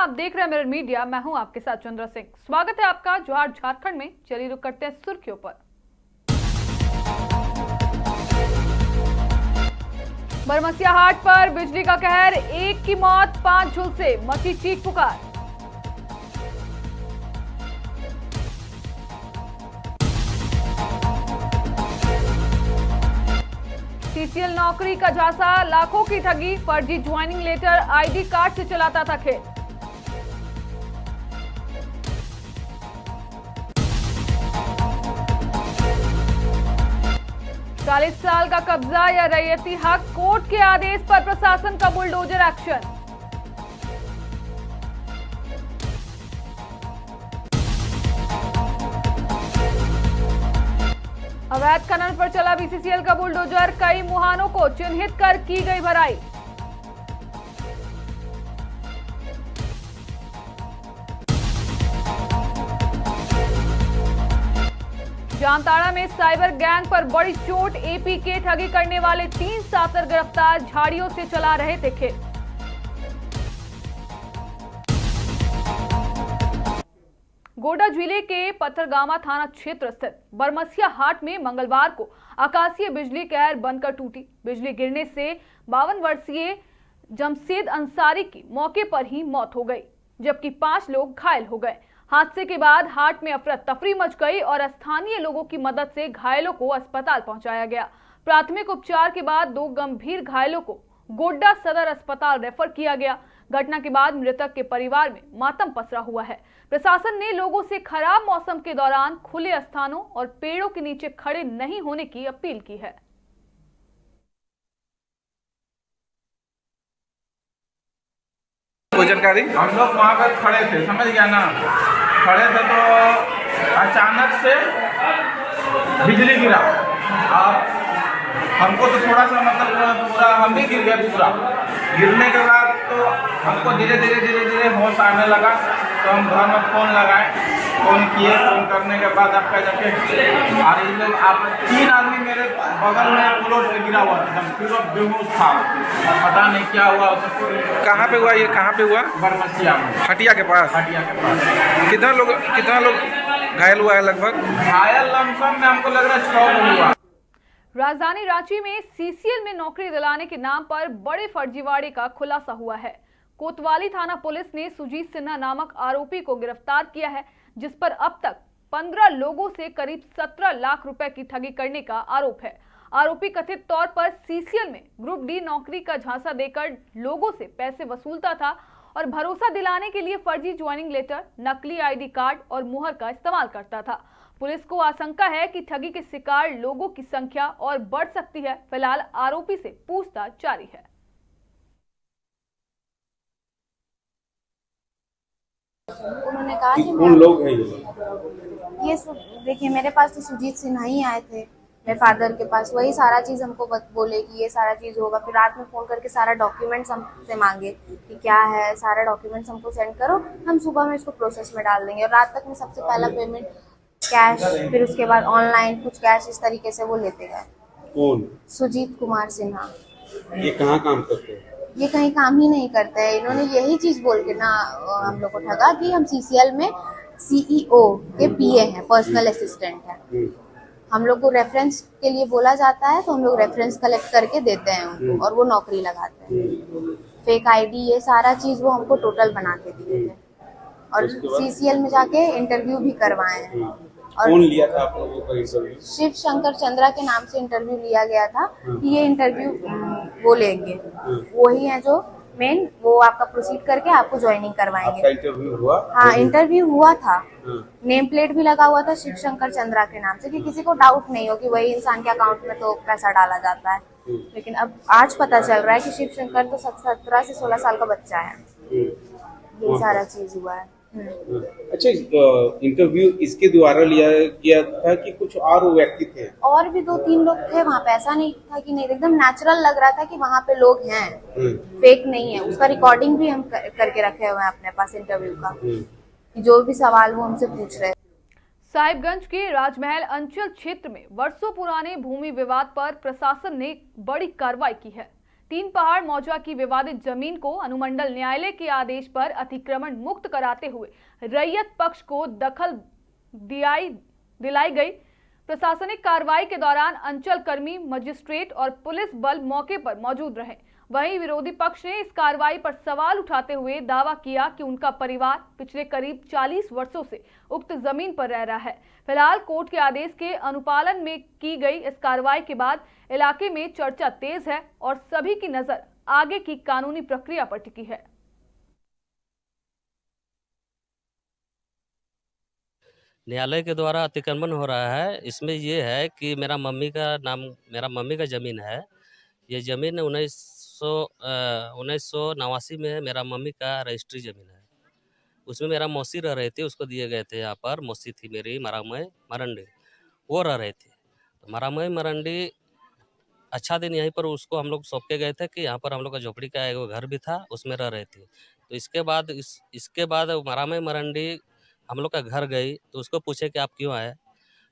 आप देख रहे हैं मिरर मीडिया। मैं हूं आपके साथ चंद्रा सिंह। स्वागत है आपका जोहार झारखंड में। चलिए रुक करते हैं सुर्खियों पर। बरमसिया हाट पर बिजली का कहर, एक की मौत 5 झुलसे, मची चीख पुकार। सीसीएल नौकरी का झांसा, लाखों की ठगी, फर्जी ज्वाइनिंग लेटर, आईडी कार्ड से चलाता था खेल। चालीस साल का कब्जा या रैयती हक, कोर्ट के आदेश पर प्रशासन का बुलडोजर एक्शन। अवैध खनन पर चला बीसीसीएल का बुलडोजर, कई मुहानों को चिन्हित कर की गई भराई। जामताड़ा में साइबर गैंग पर बड़ी चोट, एपी के ठगी करने वाले 3 सातर गिरफ्तार, झाड़ियों से चला रहे थे खेल। गोड्डा जिले के पथरगामा थाना क्षेत्र स्थित बरमसिया हाट में मंगलवार को आकाशीय बिजली कहर बनकर टूटी। बिजली गिरने से 52 वर्षीय जमशेद अंसारी की मौके पर ही मौत हो गई, जबकि 5 लोग घायल हो गए। हादसे के बाद हाट में अफरा तफरी मच गई और स्थानीय लोगों की मदद से घायलों को अस्पताल पहुंचाया गया। प्राथमिक उपचार के बाद 2 गंभीर घायलों को गोड्डा सदर अस्पताल रेफर किया गया। घटना के बाद मृतक के परिवार में मातम पसरा हुआ है। प्रशासन ने लोगों से खराब मौसम के दौरान खुले स्थानों और पेड़ों के नीचे खड़े नहीं होने की अपील की है। कोई जानकारी? हम लोग वहाँ पर खड़े थे, समझ गया ना, खड़े थे तो अचानक से बिजली गिरा। अब हमको तो थोड़ा सा मतलब पूरा हम भी गिर गए। पूरा गिरने के बाद तो हमको धीरे धीरे होश आने लगा। तो हम घर में फ़ोन लगाए, फ़ोन किए। फ़ोन करने के बाद आपका जाके और ये लोग आप 3 आदमी मेरे बगल में फ्लोर पे गिरा हुआ था, पूरा बेहोश था। पता नहीं क्या हुआ उसको। कहाँ पे हुआ ये? कहाँ पे हुआ? बरमसिया में, हटिया के पास। हटिया के पास। कितना लोग घायल हुआ है? लगभग घायल लमसम में हमको लग रहा है 6 लोग हुआ। राजधानी रांची में सीसीएल में नौकरी दिलाने के नाम पर बड़े फर्जीवाड़े का खुलासा हुआ है। कोतवाली थाना पुलिस ने सुजीत सिन्हा नामक आरोपी को गिरफ्तार किया है, जिस पर अब तक 15 लोगों से करीब 17 लाख रुपए की ठगी करने का आरोप है। आरोपी कथित तौर पर सीसीएल में ग्रुप डी नौकरी का झांसा देकर लोगों से पैसे वसूलता था और भरोसा दिलाने के लिए फर्जी ज्वाइनिंग लेटर, नकली आईडी कार्ड और मुहर का इस्तेमाल करता था। पुलिस को आशंका है कि ठगी के शिकार लोगों की संख्या और बढ़ सकती है। फिलहाल आरोपी से पूछताछ जारी है। उन्होंने कहा कि कौन लोग हैं ये देखिए, मेरे पास तो सुजीत सिन्हा ही आए थे, मेरे फादर के पास। वही सारा चीज़ हमको बोले कि ये सारा चीज़ होगा। फिर रात में फ़ोन करके सारा डॉक्यूमेंट्स हमसे मांगे कि क्या है, सारा डॉक्यूमेंट्स हमको सेंड करो, हम सुबह में इसको प्रोसेस में डाल देंगे। और रात तक में सबसे पहला पेमेंट कैश, फिर उसके बाद ऑनलाइन कुछ कैश, इस तरीके से वो लेते गए। कौन? सुजीत कुमार सिन्हा। ये कहाँ काम करते हैं? ये कहीं काम ही नहीं करते हैं। इन्होंने यही चीज बोल के ना हम लोग को ठगा कि हम सीसीएल में सीईओ के पीए हैं, पर्सनल असिस्टेंट हैं। हम लोग को रेफरेंस के लिए बोला जाता है तो हम लोग रेफरेंस कलेक्ट करके देते हैं उनको और वो नौकरी लगाते हैं। फेक आईडी, ये सारा चीज वो हमको टोटल बना के दिए थे। और सीसीएल में जाके इंटरव्यू भी करवाए हैं। और कौन लिया था आप लोगों का इंटरव्यू? शिव शंकर चंद्रा के नाम से इंटरव्यू लिया गया था कि ये इंटरव्यू वो लेंगे, वही है जो मेन, वो आपका प्रोसीड करके आपको ज्वाइनिंग करवाएंगे। आपका इंटरव्यू हुआ? हाँ, इंटरव्यू हुआ था। नेम प्लेट भी लगा हुआ था शिव शंकर चंद्रा के नाम से, कि किसी को डाउट नहीं हो कि वही इंसान के अकाउंट में तो पैसा डाला जाता है। लेकिन अब आज पता चल रहा है कि शिव शंकर तो 17 से 16 साल का बच्चा है। ये सारा चीज हुआ है। अच्छा, इंटरव्यू इसके द्वारा लिया गया था कि कुछ और व्यक्ति थे? और भी 2-3 लोग थे वहाँ पे। ऐसा नहीं था कि नहीं, एकदम नेचुरल लग रहा था कि वहाँ पे लोग हैं, फेक नहीं है। उसका रिकॉर्डिंग भी हम करके रखे हुए हैं अपने पास इंटरव्यू का, कि जो भी सवाल वो हमसे पूछ रहे। साहिबगंज के राजमहल अंचल क्षेत्र में वर्षों पुराने भूमि विवाद पर प्रशासन ने बड़ी कार्रवाई की है। तीन पहाड़ मौजा की विवादित जमीन को अनुमंडल न्यायालय के आदेश पर अतिक्रमण मुक्त कराते हुए रैयत पक्ष को दखल दिलाई गई। प्रशासनिक कार्रवाई के दौरान अंचल कर्मी, मजिस्ट्रेट और पुलिस बल मौके पर मौजूद रहे। वहीं विरोधी पक्ष ने इस कार्रवाई पर सवाल उठाते हुए दावा किया कि उनका परिवार पिछले करीब 40 वर्षों से उक्त जमीन पर रह रहा है। फिलहाल कोर्ट के आदेश के अनुपालन में की गई इस कार्रवाई के बाद इलाके में चर्चा तेज है और सभी की नजर आगे की कानूनी प्रक्रिया पर टिकी है। न्यायालय के द्वारा अतिक्रमण हो रहा है। इसमें ये है कि मेरा मम्मी का ज़मीन है। ये ज़मीन 1989 में मेरा मम्मी का रजिस्ट्री ज़मीन है। उसमें मेरा मौसी रह रहे थे, उसको दिए गए थे। यहाँ पर मौसी थी मेरी मारामय मरंडी, वो रह रहे थे। तो मारामय मरंडी अच्छा दिन यहीं पर उसको हम लोग सौंप के गए थे कि यहाँ पर हम लोग का झोपड़ी का एक घर भी था, उसमें रह रहे थे। तो इसके बाद मारामय मरंडी हम लोग का घर गई तो उसको पूछे कि आप क्यों आए,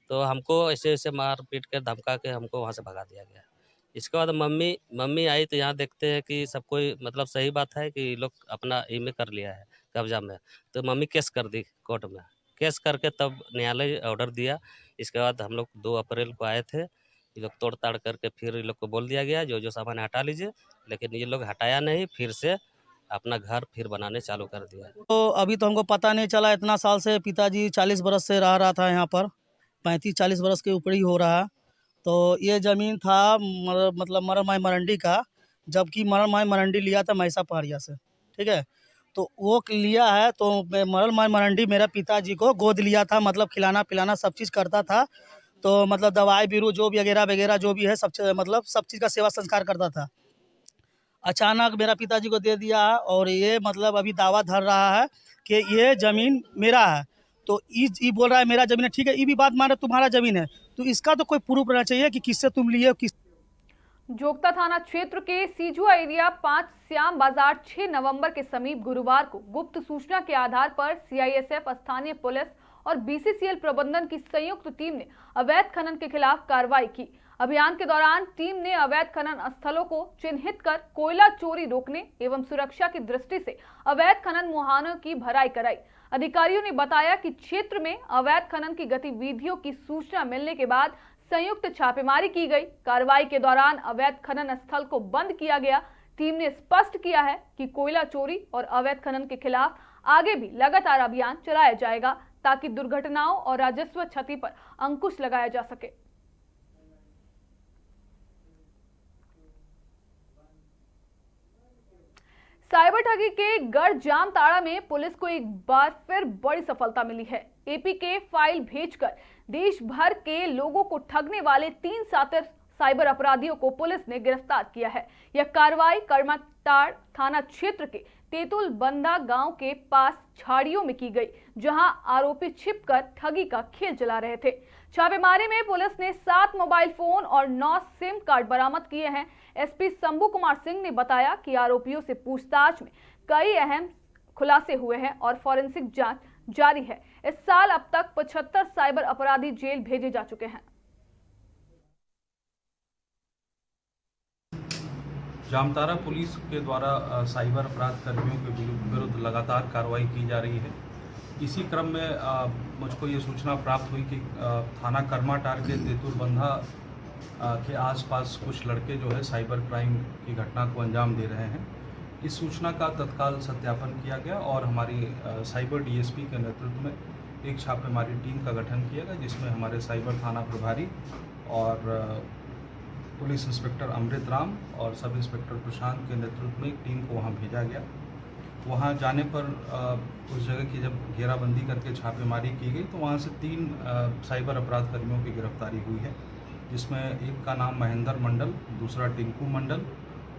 तो हमको ऐसे ऐसे मार पीट कर धमका के हमको वहाँ से भगा दिया गया। इसके बाद मम्मी आई तो यहाँ देखते हैं कि सब कोई मतलब सही बात है कि लोग अपना में कर लिया है कब्जा में। तो मम्मी केस कर दी कोर्ट में, केस करके तब न्यायालय ऑर्डर दिया। इसके बाद हम लोग 2 अप्रैल को आए थे। ये लोग तोड़ ताड़ करके फिर ये लोग को बोल दिया गया जो सामान हटा लीजिए, लेकिन ये लोग हटाया नहीं, फिर से अपना घर फिर बनाने चालू कर दिया। तो अभी तो हमको पता नहीं चला। इतना साल से पिताजी 40 बरस से रह रहा था यहाँ पर, 35-40 बरस के ऊपर ही हो रहा है। तो ये ज़मीन था मतलब मरमाई मरंडी का, जबकि मरमाई मरंडी लिया था मैसा पहाड़िया से, ठीक है। तो वो लिया है तो मरमाई मरंडी मेरा पिताजी को गोद लिया था, मतलब खिलाना पिलाना सब चीज़ करता था। तो मतलब दवाई बीरू जो भी वगैरह जो भी है सब चीज़ का सेवा संस्कार करता था। अचानक मेरा पिताजी को दे दिया है और ये मतलब अभी दावा धर रहा है कि ये ज़मीन मेरा है। तो ये बोल रहा है मेरा ज़मीन है, ठीक है। ये भी बात माने तुम्हारा ज़मीन है, तो इसका तो कोई प्रूफ रहना चाहिए कि किससे तुम लिए किस। जोगता थाना क्षेत्र के सीजुआ एरिया 5 श्याम बाजार 6 नवंबर के समीप गुरुवार को गुप्त सूचना के आधार पर सीआईएसएफ, स्थानीय पुलिस और बीसीसीएल प्रबंधन की संयुक्त टीम ने अवैध खनन के खिलाफ कार्रवाई की। अभियान के दौरान टीम ने अवैध खनन स्थलों को चिन्हित कर कोयला चोरी रोकने एवं सुरक्षा की दृष्टि से अवैध खनन मुहानों की भराई कराई। अधिकारियों ने बताया कि क्षेत्र में अवैध खनन की गतिविधियों की सूचना मिलने के बाद संयुक्त छापेमारी की गई। कार्रवाई के दौरान अवैध खनन स्थल को बंद किया गया। टीम ने स्पष्ट किया है कि कोयला चोरी और अवैध खनन के खिलाफ आगे भी लगातार अभियान चलाया जाएगा ताकि दुर्घटनाओं और राजस्व क्षति पर अंकुश लगाया जा सके। साइबर ठगी के गढ़ जामताड़ा में पुलिस को एक बार फिर बड़ी सफलता मिली है। एपीके फाइल भेजकर देश भर के लोगों को ठगने वाले 3 साइबर अपराधियों को पुलिस ने गिरफ्तार किया है। यह कार्रवाई करमाटाड़ थाना क्षेत्र के तेतुल बंदा गांव के पास झाड़ियों में की गई, जहां आरोपी छिपकर ठगी का खेल चला रहे थे। छापेमारी में पुलिस ने 7 मोबाइल फोन और 9 सिम कार्ड बरामद किए हैं। एसपी शंभू कुमार सिंह ने बताया कि आरोपियों से पूछताछ में कई अहम खुलासे हुए हैं और फॉरेंसिक जांच जारी है। इस साल अब तक 75 साइबर अपराधी जेल भेजे जा चुके हैं। जामताड़ा पुलिस के द्वारा साइबर अपराध कर्मियों के विरुद्ध लगातार कार्रवाई की जा रही है। इसी क्रम में मुझको ये सूचना प्राप्त हुई कि थाना करमाटाड़ के तेतुलबंधा के आसपास कुछ लड़के जो है साइबर क्राइम की घटना को अंजाम दे रहे हैं। इस सूचना का तत्काल सत्यापन किया गया और हमारी साइबर डीएसपी के नेतृत्व में एक छापेमारी टीम का गठन किया गया, जिसमें हमारे साइबर थाना प्रभारी और पुलिस इंस्पेक्टर अमृत राम और सब इंस्पेक्टर प्रशांत के नेतृत्व में एक टीम को वहां भेजा गया। वहां जाने पर उस जगह की जब घेराबंदी करके छापेमारी की गई तो वहां से 3 साइबर अपराध कर्मियों की गिरफ्तारी हुई है, जिसमें एक का नाम महेंद्र मंडल, दूसरा टिंकू मंडल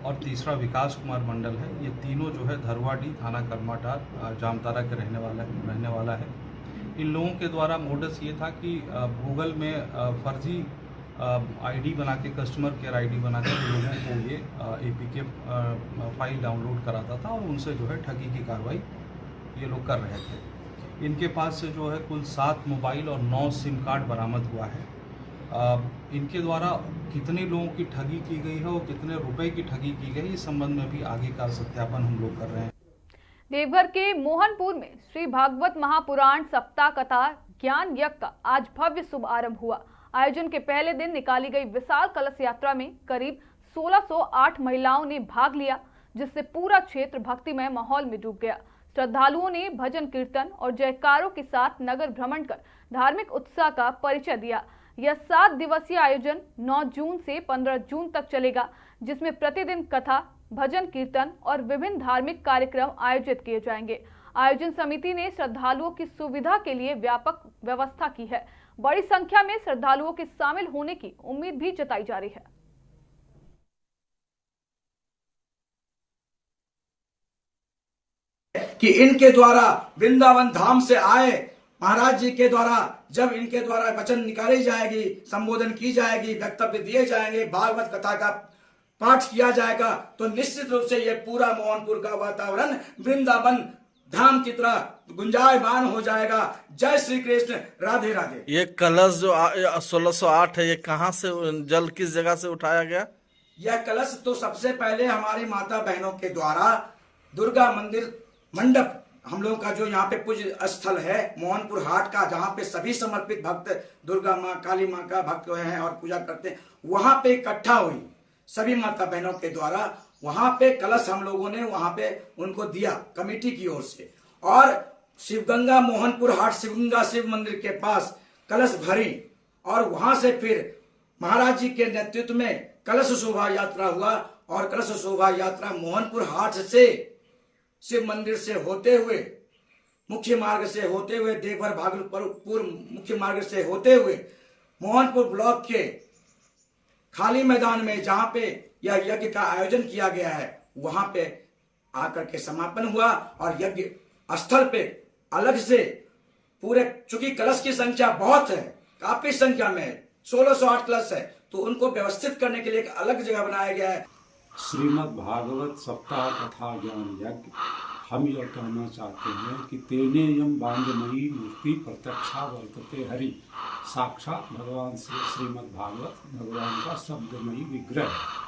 और तीसरा विकास कुमार मंडल है। ये तीनों जो है धरवाडी थाना करमाटाड़ जामताड़ा के रहने वाला है। इन लोगों के द्वारा मोडस ये था कि गूगल में फर्जी आईडी बना के, कस्टमर केयर आईडी बना के लोगों को ये एपीके फाइल डाउनलोड कराता था और उनसे जो है ठगी की कार्रवाई ये लोग कर रहे थे। इनके पास से जो है कुल 7 मोबाइल और 9 सिम कार्ड बरामद हुआ है। इनके द्वारा कितने लोगों की ठगी की गई है और कितने रुपए की ठगी की गई, इस संबंध में भी आगे का सत्यापन हम लोग कर रहे हैं। देवघर के मोहनपुर में श्री भागवत महापुराण सप्ताह कथा ज्ञान यज्ञ का आज भव्य शुभारंभ हुआ। आयोजन के पहले दिन निकाली गई विशाल कलश यात्रा में करीब 1608 महिलाओं ने भाग लिया, जिससे पूरा क्षेत्र भक्तिमय माहौल में डूब गया। श्रद्धालुओं ने भजन कीर्तन और जयकारों के साथ नगर भ्रमण कर धार्मिक उत्साह का परिचय दिया। यह 7 दिवसीय आयोजन 9 जून से 15 जून तक चलेगा, जिसमें प्रतिदिन कथा, भजन कीर्तन और विभिन्न धार्मिक कार्यक्रम आयोजित किए जाएंगे। आयोजन समिति ने श्रद्धालुओं की सुविधा के लिए व्यापक व्यवस्था की है। बड़ी संख्या में श्रद्धालुओं के शामिल होने की उम्मीद भी जताई जा रही है। कि इनके द्वारा वृंदावन धाम से आए महाराज जी के द्वारा जब इनके द्वारा वचन निकाली जाएगी, संबोधन की जाएगी, वक्तव्य दिए जाएंगे, भागवत कथा का पाठ किया जाएगा, तो निश्चित रूप से ये पूरा मोहनपुर का वातावरण वृंदावन धाम की तरह गुंजायमान हो जाएगा। जय श्री कृष्ण, राधे राधे। ये कलश जो 1608 है, ये कहाँ से जल किस जगह से उठाया गया? यह कलश तो सबसे पहले हमारी माता बहनों के द्वारा दुर्गा मंदिर मंडप, हम लोगों का जो यहाँ पे पूज्य स्थल है मोहनपुर हाट का, जहाँ पे सभी समर्पित भक्त दुर्गा माँ, काली माँ का भक्त हैं और पूजा करते हैं, वहां पे इकट्ठा हुई सभी माता बहनों के द्वारा। वहां पे कलश हम लोगों ने वहां पे उनको दिया कमेटी की ओर से, और शिवगंगा मोहनपुर हाट शिवगंगा शिव मंदिर के पास कलश भरी, और वहां से फिर महाराज जी के नेतृत्व में कलश शोभा यात्रा हुआ, और कलश शोभा यात्रा मोहनपुर हाट से शिव मंदिर से होते हुए, मुख्य मार्ग से होते हुए, देवघर भागलपुर मुख्य मार्ग से होते हुए मोहनपुर ब्लॉक के खाली मैदान में जहां पे यह यज्ञ का आयोजन किया गया है, वहां पे आकर के समापन हुआ। और यज्ञ स्थल पे अलग से पूरे, चूंकि कलश की संख्या बहुत है, काफी संख्या में 1608 कलश है, तो उनको व्यवस्थित करने के लिए एक अलग जगह बनाया गया है। श्रीमद् भागवत सप्ताह कथा ज्ञान यज्ञ, हम यह कहना चाहते हैं कि तेने यम बांधमयी मूर्ति प्रत्यक्षा वर्तते हरि, साक्षात भगवान श्रीमद् भागवत भगवान का शब्दमयी विग्रह है।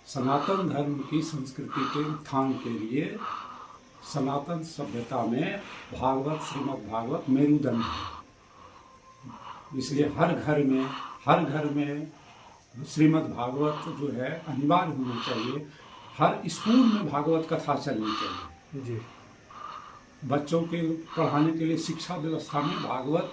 सनातन धर्म की संस्कृति के उत्थान के लिए सनातन सभ्यता में भागवत श्रीमद् भागवत मेरुदंड है, इसलिए हर घर में श्रीमद् भागवत जो है अनिवार्य होना चाहिए। हर स्कूल में भागवत कथा चलनी चाहिए जी। बच्चों के पढ़ाने के लिए शिक्षा व्यवस्था में भागवत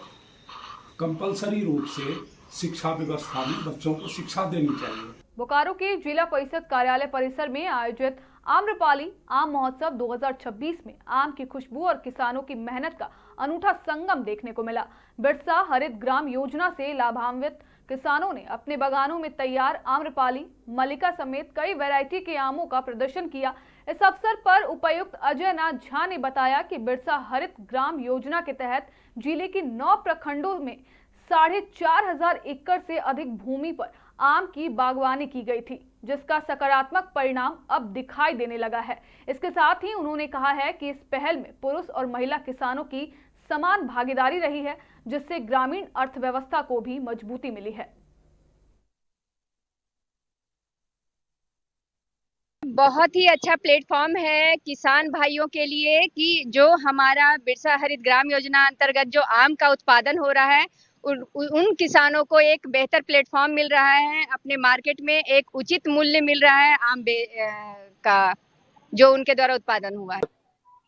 कंपलसरी रूप से शिक्षा व्यवस्था में बच्चों को शिक्षा देनी चाहिए। बोकारो के जिला परिषद कार्यालय परिसर में आयोजित आम्रपाली आम महोत्सव 2026 में आम की खुशबू और किसानों की मेहनत का अनूठा संगम देखने को मिला। बिरसा हरित ग्राम योजना से लाभान्वित किसानों ने अपने बागानों में तैयार आम्रपाली, मल्लिका समेत कई वैरायटी के आमों का प्रदर्शन किया। इस अवसर पर उपायुक्त अजय नाथ झा ने बताया कि बिरसा हरित ग्राम योजना के तहत जिले के 9 प्रखंडों में 4,500 एकड़ से अधिक भूमि पर आम की बागवानी की गई थी, जिसका सकारात्मक परिणाम अब दिखाई देने लगा है। इसके साथ ही उन्होंने कहा है कि इस पहल में पुरुष और महिला किसानों की समान भागीदारी रही है, जिससे ग्रामीण अर्थव्यवस्था को भी मजबूती मिली है। बहुत ही अच्छा प्लेटफॉर्म है किसान भाइयों के लिए कि जो हमारा बिरसा हरित ग्राम योजना अंतर्गत जो आम का उत्पादन हो रहा है, उन किसानों को एक बेहतर प्लेटफॉर्म मिल रहा है, अपने मार्केट में एक उचित मूल्य मिल रहा है आम का जो उनके द्वारा उत्पादन हुआ है।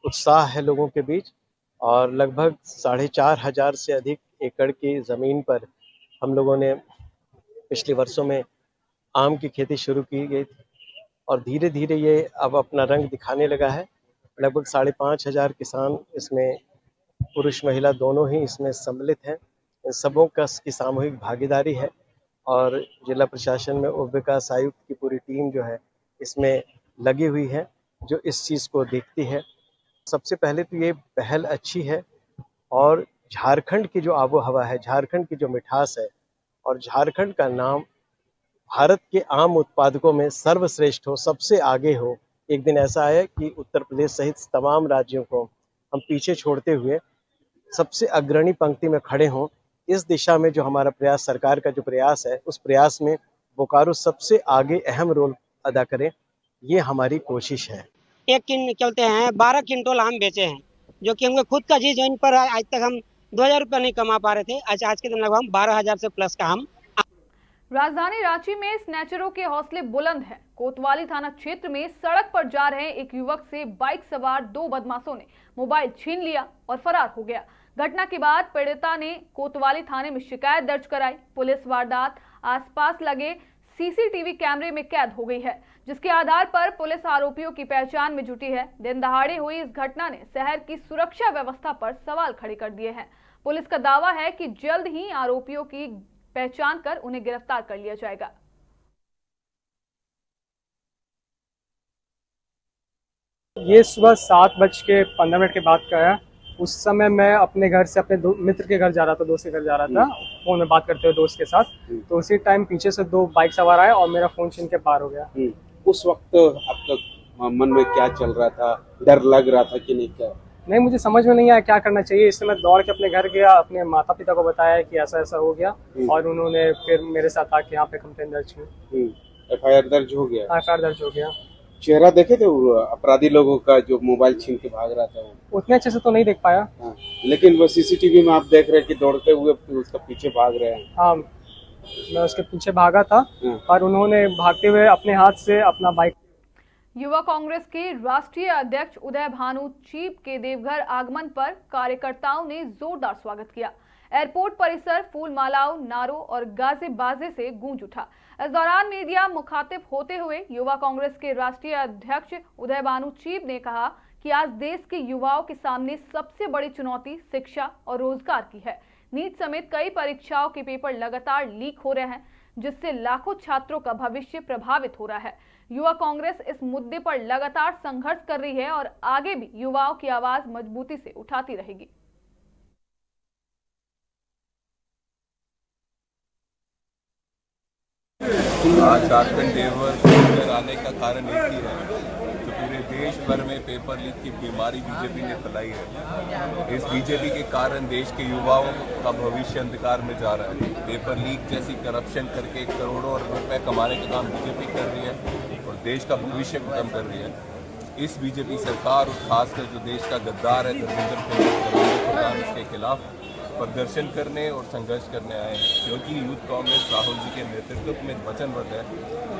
उत्साह है लोगों के बीच, और लगभग 4,500 से अधिक एकड़ की ज़मीन पर हम लोगों ने पिछले वर्षों में आम की खेती शुरू की गई थी, और धीरे धीरे ये अब अपना रंग दिखाने लगा है। लगभग 5,500 किसान इसमें पुरुष महिला दोनों ही इसमें सम्मिलित हैं। इन सबों की सामूहिक भागीदारी है, और जिला प्रशासन में उप विकास आयुक्त की पूरी टीम जो है इसमें लगी हुई है, जो इस चीज़ को देखती है। सबसे पहले तो ये पहल अच्छी है, और झारखंड की जो आबो हवा है, झारखंड की जो मिठास है, और झारखंड का नाम भारत के आम उत्पादकों में सर्वश्रेष्ठ हो, सबसे आगे हो। एक दिन ऐसा है कि उत्तर प्रदेश सहित तमाम राज्यों को हम पीछे छोड़ते हुए सबसे अग्रणी पंक्ति में खड़े हों, इस दिशा में जो हमारा प्रयास, सरकार का जो प्रयास है, उस प्रयास में बोकारो सबसे आगे अहम रोल अदा करे, ये हमारी कोशिश है। एक चलते हैं 12 क्विंटल आम बेचे हैं, जो कि हमको खुद का चीज, इन पर आज तक हम 2000 रुपया नहीं कमा पा रहे थे। आज के दिन लगभग हम 12,000 से प्लस का हम। राजधानी रांची में स्नैचरों के हौसले बुलंद हैं। कोतवाली थाना क्षेत्र में सड़क पर जा रहे एक युवक से बाइक सवार 2 बदमाशों ने मोबाइल छीन लिया और फरार हो गया। घटना के बाद पीड़िता ने कोतवाली थाने में शिकायत दर्ज कराई। पुलिस वारदात आसपास लगे सीसीटीवी कैमरे में कैद हो गई है, जिसके आधार पर पुलिस आरोपियों की पहचान में जुटी है। दिन दहाड़े हुई इस घटना ने शहर की सुरक्षा व्यवस्था पर सवाल खड़े कर दिए हैं। पुलिस का दावा है कि जल्द ही आरोपियों की पहचान कर उन्हें गिरफ्तार कर लिया जाएगा। ये सुबह 7:15 के बाद का है। उस समय मैं अपने घर से अपने मित्र के घर जा रहा था, दोस्त के घर जा रहा था, फोन में बात करते हुए दोस्त के साथ। तो उसी टाइम पीछे से 2 बाइक सवार आए और मेरा फोन छीन के पार हो गया। उस वक्त आपका मन में क्या चल रहा था? डर लग रहा था कि नहीं? क्या नहीं, मुझे समझ में नहीं आया क्या करना चाहिए। इसलिए मैं दौड़ के अपने घर गया, अपने माता पिता को बताया कि ऐसा ऐसा हो गया, और उन्होंने फिर मेरे साथ आके यहाँ पे कंप्लेन दर्ज की। FIR दर्ज हो गया? FIR दर्ज हो गया। चेहरा देखे थे वो अपराधी लोगों का जो मोबाइल छीन के भाग रहा था? उतने अच्छे से तो नहीं देख पाया। लेकिन वो CCTV में आप देख रहे हैं कि दौड़ते हुए उसका पीछे भाग रहे हैं। हाँ, मैं उसके पीछे भागा था, पर उन्होंने भागते हुए अपने हाथ से अपना बाइक। युवा कांग्रेस के राष्ट्रीय अध्यक्ष उदय भानु चीब के देवघर आगमन पर कार्यकर्ताओं ने जोरदार स्वागत किया। एयरपोर्ट परिसर फूल मालाओं, नारों और गाजे बाजे से गूंज उठा। इस दौरान मीडिया मुखातिब होते हुए युवा कांग्रेस के राष्ट्रीय अध्यक्ष उदय भानु चीब ने कहा कि आज देश के युवाओं के सामने सबसे बड़ी चुनौती शिक्षा और रोजगार की है। नीट समेत कई परीक्षाओं के पेपर लगातार लीक हो रहे हैं, जिससे लाखों छात्रों का भविष्य प्रभावित हो रहा है। युवा कांग्रेस इस मुद्दे पर लगातार संघर्ष कर रही है और आगे भी युवाओं की आवाज मजबूती से उठाती रहेगी। आज झारखंड देवघर आने का कारण एक ही है, तो पूरे देश भर में पेपर लीक की बीमारी बीजेपी ने फैलाई है। इस बीजेपी के कारण देश के युवाओं का भविष्य अंधकार में जा रहा है। पेपर लीक जैसी करप्शन करके करोड़ों रुपए कमाने का काम बीजेपी कर रही है और देश का भविष्य खत्म कर रही है। इस बीजेपी सरकार और खासकर जो देश का गद्दार है धर्मेंद्र प्रधान, इसके खिलाफ प्रदर्शन करने और संघर्ष करने आए हैं, क्योंकि यूथ कांग्रेस राहुल जी के नेतृत्व में वचनबद्ध है।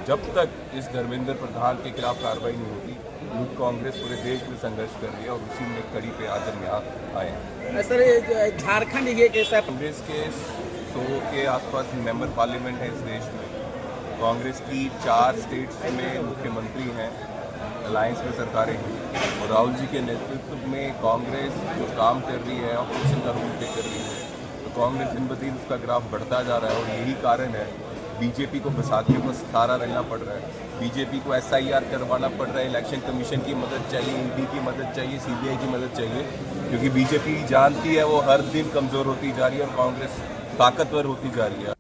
जब तक इस धर्मेंद्र प्रधान के खिलाफ कार्रवाई नहीं होती, यूथ कांग्रेस पूरे देश में संघर्ष कर रही है और उसी में कड़ी पे आज हम यहाँ आए हैं। सर, झारखंड ये कैसा? कांग्रेस के 100 के आसपास मेंबर पार्लियामेंट है इस देश में। कांग्रेस की 4 स्टेट्स में मुख्यमंत्री हैं, अलायंस में सरकारें हैं, और राहुल जी के नेतृत्व में कांग्रेस जो काम कर रही है, ऑपोजिशन का रोल प्ले कर रही है, तो कांग्रेस दिन ब दिन उसका ग्राफ बढ़ता जा रहा है। और यही कारण है बीजेपी को बैसाखियों को सहारा रहना पड़ रहा है। बीजेपी को SIR करवाना पड़ रहा है, इलेक्शन कमीशन की मदद चाहिए, ED की मदद चाहिए, CBI की मदद चाहिए, क्योंकि बीजेपी जानती है वो हर दिन कमज़ोर होती जा रही है और कांग्रेस ताकतवर होती जा रही है।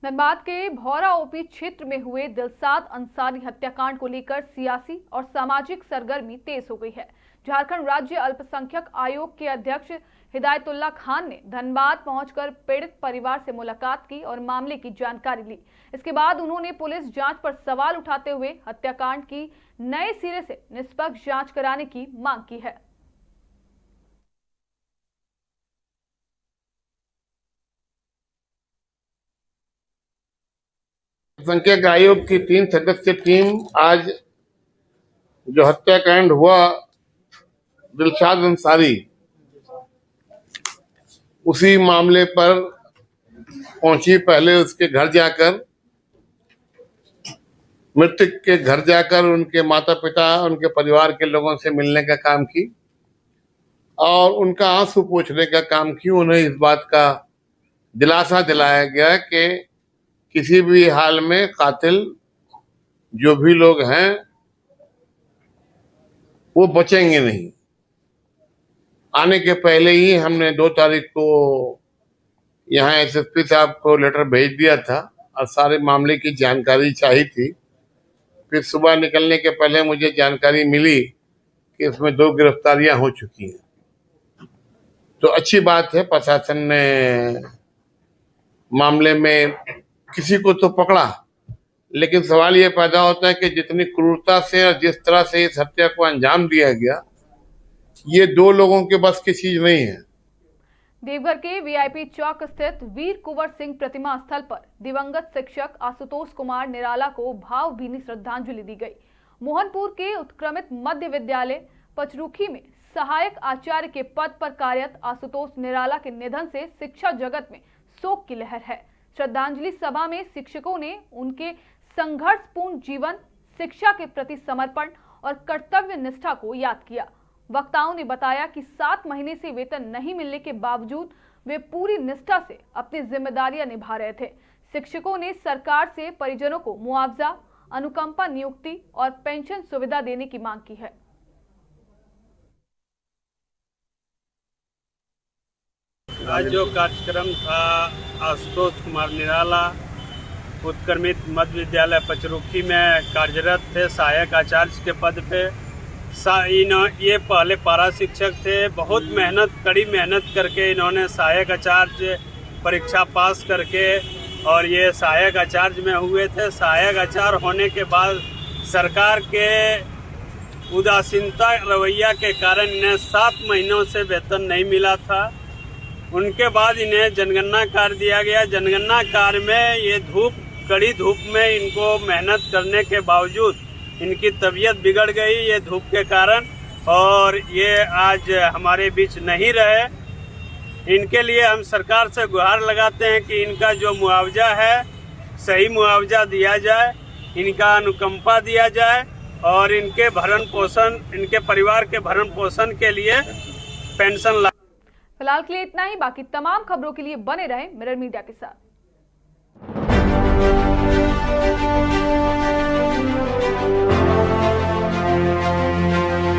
धनबाद के भौरा ओपी क्षेत्र में हुए दिलशाद अंसारी हत्याकांड को लेकर सियासी और सामाजिक सरगर्मी तेज हो गई है। झारखंड राज्य अल्पसंख्यक आयोग के अध्यक्ष हिदायतुल्लाह खान ने धनबाद पहुंचकर पीड़ित परिवार से मुलाकात की और मामले की जानकारी ली। इसके बाद उन्होंने पुलिस जांच पर सवाल उठाते हुए हत्याकांड की नए सिरे से निष्पक्ष जांच कराने की मांग की है। अल्पसंख्यक आयोग की 3 सदस्यीय टीम आज जो हत्याकांड हुआ दिलशाद अंसारी, उसी मामले पर पहुंची। पहले उसके घर जाकर, मृतक के घर जाकर उनके माता पिता, उनके परिवार के लोगों से मिलने का काम की और उनका आंसू पोंछने का काम की। उन्हें इस बात का दिलासा दिलाया गया कि किसी भी हाल में कातिल जो भी लोग हैं वो बचेंगे नहीं। आने के पहले ही हमने 2 तारीख को यहाँ SSP साहब को लेटर भेज दिया था और सारे मामले की जानकारी चाहिए थी। फिर सुबह निकलने के पहले मुझे जानकारी मिली कि इसमें 2 गिरफ्तारियां हो चुकी हैं। तो अच्छी बात है, प्रशासन ने मामले में किसी को तो पकड़ा, लेकिन सवाल ये पैदा होता है कि जितनी क्रूरता से और जिस तरह से इस हत्या को अंजाम दिया गया, ये 2 लोगों के बस की चीज नहीं है। देवघर के वीआईपी चौक स्थित वीर कुंवर सिंह प्रतिमा स्थल पर दिवंगत शिक्षक आशुतोष कुमार निराला को भावभीनी श्रद्धांजलि दी गई। मोहनपुर के उत्क्रमित मध्य विद्यालय पचरुखी में सहायक आचार्य के पद पर कार्यरत आशुतोष निराला के निधन से शिक्षा जगत में शोक की लहर है। श्रद्धांजलि सभा में शिक्षकों ने उनके संघर्षपूर्ण जीवन, शिक्षा के प्रति समर्पण और कर्तव्य निष्ठा को याद किया। वक्ताओं ने बताया कि 7 महीने से वेतन नहीं मिलने के बावजूद वे पूरी निष्ठा से अपनी जिम्मेदारियां निभा रहे थे। शिक्षकों ने सरकार से परिजनों को मुआवजा, अनुकंपा नियुक्ति और पेंशन सुविधा देने की मांग की है। आज जो कार्यक्रम था, आशुतोष कुमार निराला उत्क्रमित मध्य विद्यालय पचरुखी में कार्यरत थे, सहायक आचार्य के पद पे। ये पहले पारा शिक्षक थे। बहुत कड़ी मेहनत करके इन्होंने सहायक आचार्य परीक्षा पास करके और ये सहायक आचार्य में हुए थे। सहायक आचार्य होने के बाद सरकार के उदासीनता रवैया के कारण इन्हें 7 महीनों से वेतन नहीं मिला था। उनके बाद इन्हें जनगणना कार्य दिया गया। जनगणना कार्य में ये कड़ी धूप में इनको मेहनत करने के बावजूद इनकी तबीयत बिगड़ गई ये धूप के कारण, और ये आज हमारे बीच नहीं रहे। इनके लिए हम सरकार से गुहार लगाते हैं कि इनका जो मुआवजा है सही मुआवजा दिया जाए, इनका अनुकंपा दिया जाए और इनके भरण पोषण, इनके परिवार के भरण पोषण के लिए पेंशन। फिलहाल के लिए इतना ही। बाकी तमाम खबरों के लिए बने रहें मिरर मीडिया के साथ।